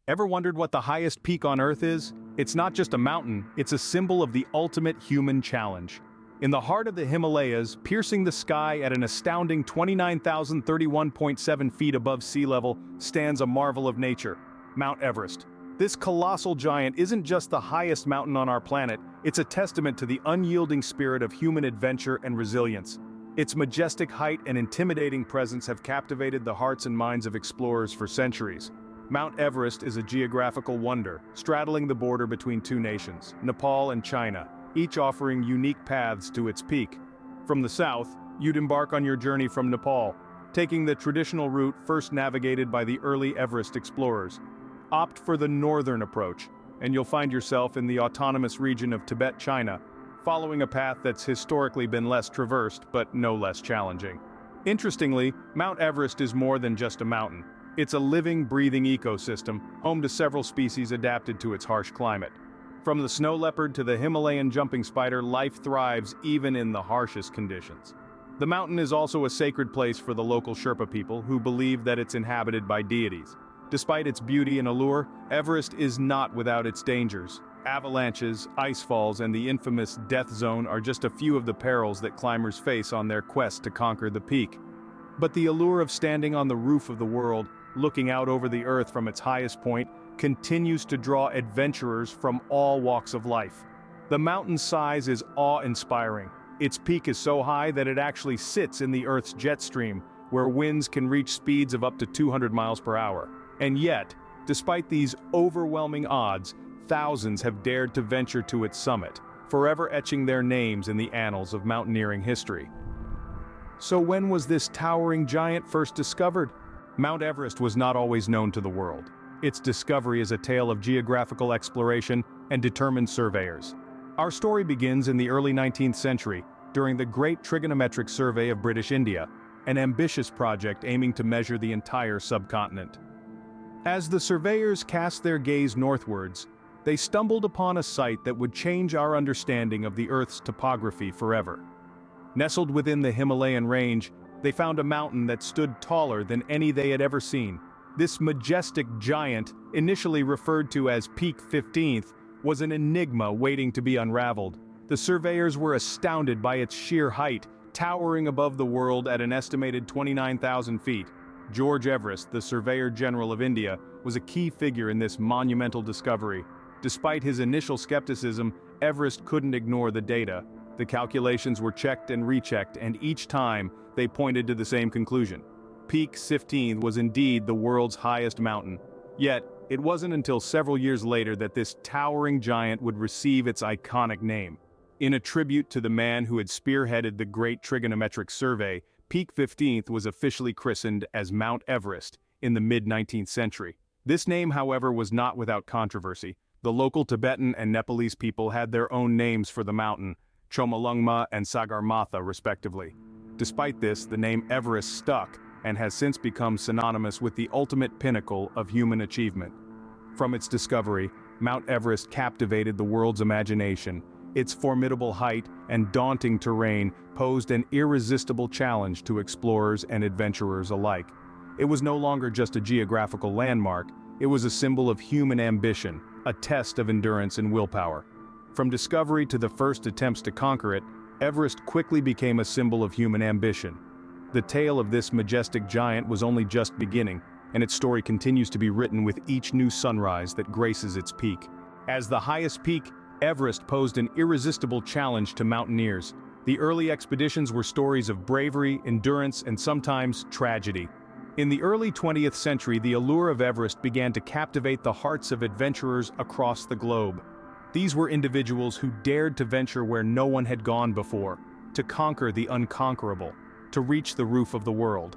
Ever wondered what the highest peak on Earth is? It's not just a mountain, it's a symbol of the ultimate human challenge. In the heart of the Himalayas, piercing the sky at an astounding 29,031.7 feet above sea level, stands a marvel of nature, Mount Everest. This colossal giant isn't just the highest mountain on our planet, it's a testament to the unyielding spirit of human adventure and resilience. Its majestic height and intimidating presence have captivated the hearts and minds of explorers for centuries. Mount Everest is a geographical wonder, straddling the border between two nations, Nepal and China, each offering unique paths to its peak. From the south, you'd embark on your journey from Nepal, taking the traditional route first navigated by the early Everest explorers. Opt for the northern approach, and you'll find yourself in the autonomous region of Tibet, China, following a path that's historically been less traversed but no less challenging. Interestingly, Mount Everest is more than just a mountain. It's a living, breathing ecosystem, home to several species adapted to its harsh climate. From the snow leopard to the Himalayan jumping spider, life thrives even in the harshest conditions. The mountain is also a sacred place for the local Sherpa people who believe that it's inhabited by deities. Despite its beauty and allure, Everest is not without its dangers. Avalanches, ice falls, and the infamous death zone are just a few of the perils that climbers face on their quest to conquer the peak. But the allure of standing on the roof of the world, looking out over the earth from its highest point, continues to draw adventurers from all walks of life. The mountain's size is awe-inspiring. Its peak is so high that it actually sits in the Earth's jet stream, where winds can reach speeds of up to 200 miles per hour. And yet, despite these overwhelming odds, thousands have dared to venture to its summit, forever etching their names in the annals of mountaineering history. So when was this towering giant first discovered? Mount Everest was not always known to the world. Its discovery is a tale of geographical exploration and determined surveyors. Our story begins in the early 19th century, during the Great Trigonometric Survey of British India, an ambitious project aiming to measure the entire subcontinent. As the surveyors cast their gaze northwards, they stumbled upon a site that would change our understanding of the Earth's topography forever. Nestled within the Himalayan range, they found a mountain that stood taller than any they had ever seen. This majestic giant, initially referred to as Peak 15th, was an enigma waiting to be unraveled. The surveyors were astounded by its sheer height, towering above the world at an estimated 29,000 feet. George Everest, the Surveyor General of India, was a key figure in this monumental discovery. Despite his initial skepticism, Everest couldn't ignore the data. The calculations were checked and rechecked, and each time, they pointed to the same conclusion. Peak 15 was indeed the world's highest mountain. Yet, it wasn't until several years later that this towering giant would receive its iconic name. In a tribute to the man who had spearheaded the Great Trigonometric Survey, Peak 15th was officially christened as Mount Everest in the mid-19th century. This name, however, was not without controversy. The local Tibetan and Nepalese people had their own names for the mountain, Chomolungma and Sagarmatha respectively. Despite this, the name Everest stuck and has since become synonymous with the ultimate pinnacle of human achievement. From its discovery, Mount Everest captivated the world's imagination. Its formidable height and daunting terrain posed an irresistible challenge to explorers and adventurers alike. It was no longer just a geographical landmark, it was a symbol of human ambition, a test of endurance and willpower. From discovery to the first attempts to conquer it, Everest quickly became a symbol of human ambition. The tale of this majestic giant was only just beginning, and its story continues to be written with each new sunrise that graces its peak. As the highest peak, Everest posed an irresistible challenge to mountaineers. The early expeditions were stories of bravery, endurance, and sometimes tragedy. In the early 20th century, the allure of Everest began to captivate the hearts of adventurers across the globe. These were individuals who dared to venture where no one had gone before, to conquer the unconquerable, to reach the roof of the world.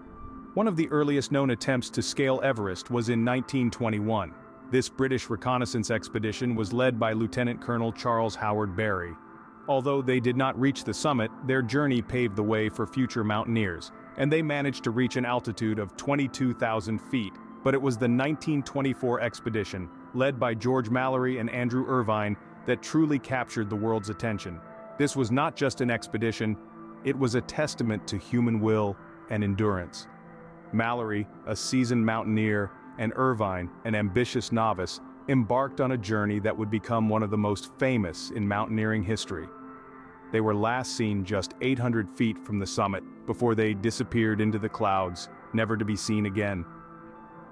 One of the earliest known attempts to scale Everest was in 1921. This British reconnaissance expedition was led by Lieutenant Colonel Charles Howard Barry. Although they did not reach the summit, their journey paved the way for future mountaineers, and they managed to reach an altitude of 22,000 feet. But it was the 1924 expedition, led by George Mallory and Andrew Irvine, that truly captured the world's attention. This was not just an expedition, it was a testament to human will and endurance. Mallory, a seasoned mountaineer, and Irvine, an ambitious novice, embarked on a journey that would become one of the most famous in mountaineering history. They were last seen just 800 feet from the summit before they disappeared into the clouds, never to be seen again.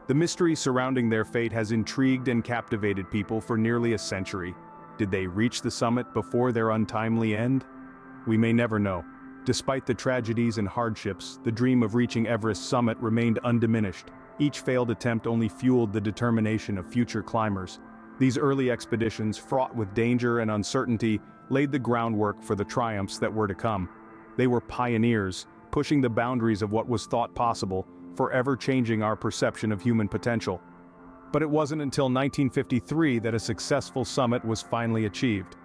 The mystery surrounding their fate has intrigued and captivated people for nearly a century. Did they reach the summit before their untimely end? We may never know. Despite the tragedies and hardships, the dream of reaching Everest's summit remained undiminished. Each failed attempt only fueled the determination of future climbers. These early expeditions, fraught with danger and uncertainty, laid the groundwork for the triumphs that were to come. They were pioneers, pushing the boundaries of what was thought possible, forever changing our perception of human potential. But it wasn't until 1953 that a successful summit was finally achieved.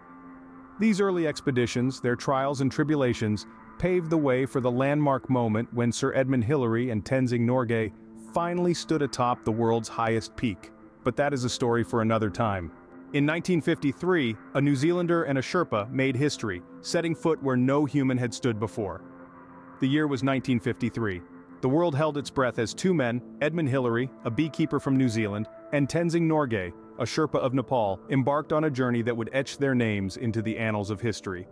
These early expeditions, their trials and tribulations, paved the way for the landmark moment when Sir Edmund Hillary and Tenzing Norgay finally stood atop the world's highest peak. But that is a story for another time. In 1953, a New Zealander and a Sherpa made history, setting foot where no human had stood before. The year was 1953. The world held its breath as two men, Edmund Hillary, a beekeeper from New Zealand, and Tenzing Norgay, a Sherpa of Nepal, embarked on a journey that would etch their names into the annals of history.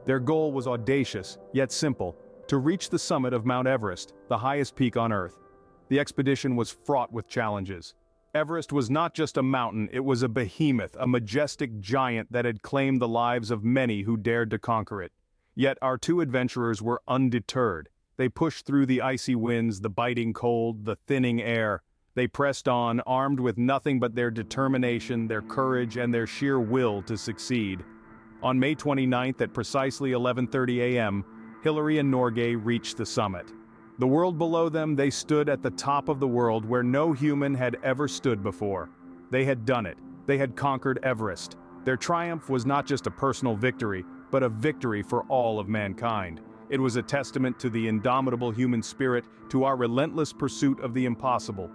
Their goal was audacious, yet simple: to reach the summit of Mount Everest, the highest peak on Earth. The expedition was fraught with challenges. Everest was not just a mountain, it was a behemoth, a majestic giant that had claimed the lives of many who dared to conquer it. Yet our two adventurers were undeterred. They pushed through the icy winds, the biting cold, the thinning air. They pressed on, armed with nothing but their determination, their courage, and their sheer will to succeed. On May 29th at precisely 11:30 a.m., Hillary and Norgay reached the summit. The world below them, they stood at the top of the world where no human had ever stood before. They had done it. They had conquered Everest. Their triumph was not just a personal victory, but a victory for all of mankind. It was a testament to the indomitable human spirit, to our relentless pursuit of the impossible.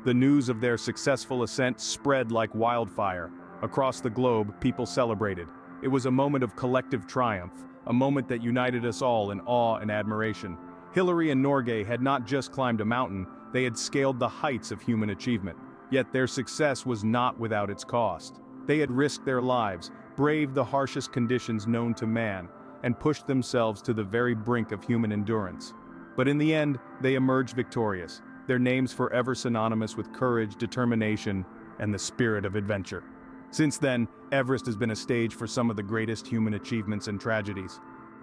The news of their successful ascent spread like wildfire. Across the globe, people celebrated. It was a moment of collective triumph, a moment that united us all in awe and admiration. Hillary and Norgay had not just climbed a mountain, they had scaled the heights of human achievement. Yet their success was not without its cost. They had risked their lives, braved the harshest conditions known to man, and pushed themselves to the very brink of human endurance. But in the end, they emerged victorious, their names forever synonymous with courage, determination, and the spirit of adventure. Since then, Everest has been a stage for some of the greatest human achievements and tragedies.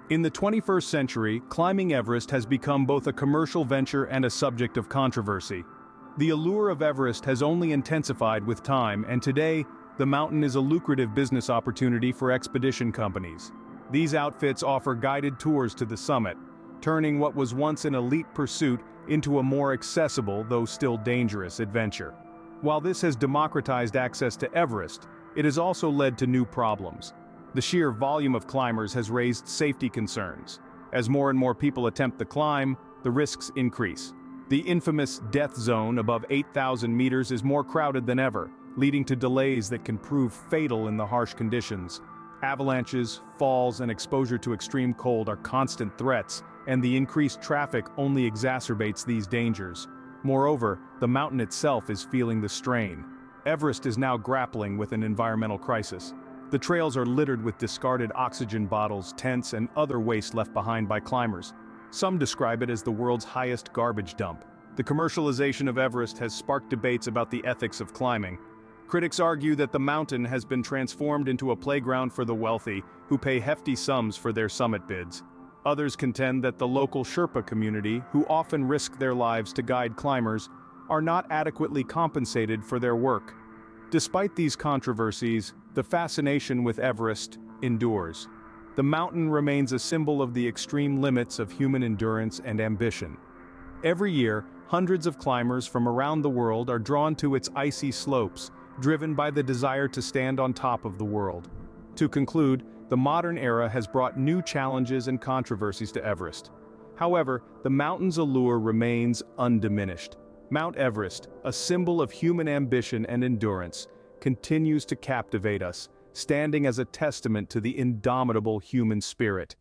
In the 21st century, climbing Everest has become both a commercial venture and a subject of controversy. The allure of Everest has only intensified with time, and today, the mountain is a lucrative business opportunity for expedition companies. These outfits offer guided tours to the summit, turning what was once an elite pursuit into a more accessible, though still dangerous, adventure. While this has democratized access to Everest, it has also led to new problems. The sheer volume of climbers has raised safety concerns. As more and more people attempt the climb, the risks increase. The infamous death zone above 8,000 meters is more crowded than ever, leading to delays that can prove fatal in the harsh conditions. Avalanches, falls, and exposure to extreme cold are constant threats, and the increased traffic only exacerbates these dangers. Moreover, the mountain itself is feeling the strain. Everest is now grappling with an environmental crisis. The trails are littered with discarded oxygen bottles, tents, and other waste left behind by climbers. Some describe it as the world's highest garbage dump. The commercialization of Everest has sparked debates about the ethics of climbing. Critics argue that the mountain has been transformed into a playground for the wealthy, who pay hefty sums for their summit bids. Others contend that the local Sherpa community, who often risk their lives to guide climbers, are not adequately compensated for their work. Despite these controversies, the fascination with Everest endures. The mountain remains a symbol of the extreme limits of human endurance and ambition. Every year, hundreds of climbers from around the world are drawn to its icy slopes, driven by the desire to stand on top of the world. To conclude, the modern era has brought new challenges and controversies to Everest. However, the mountain's allure remains undiminished. Mount Everest, a symbol of human ambition and endurance, continues to captivate us, standing as a testament to the indomitable human spirit.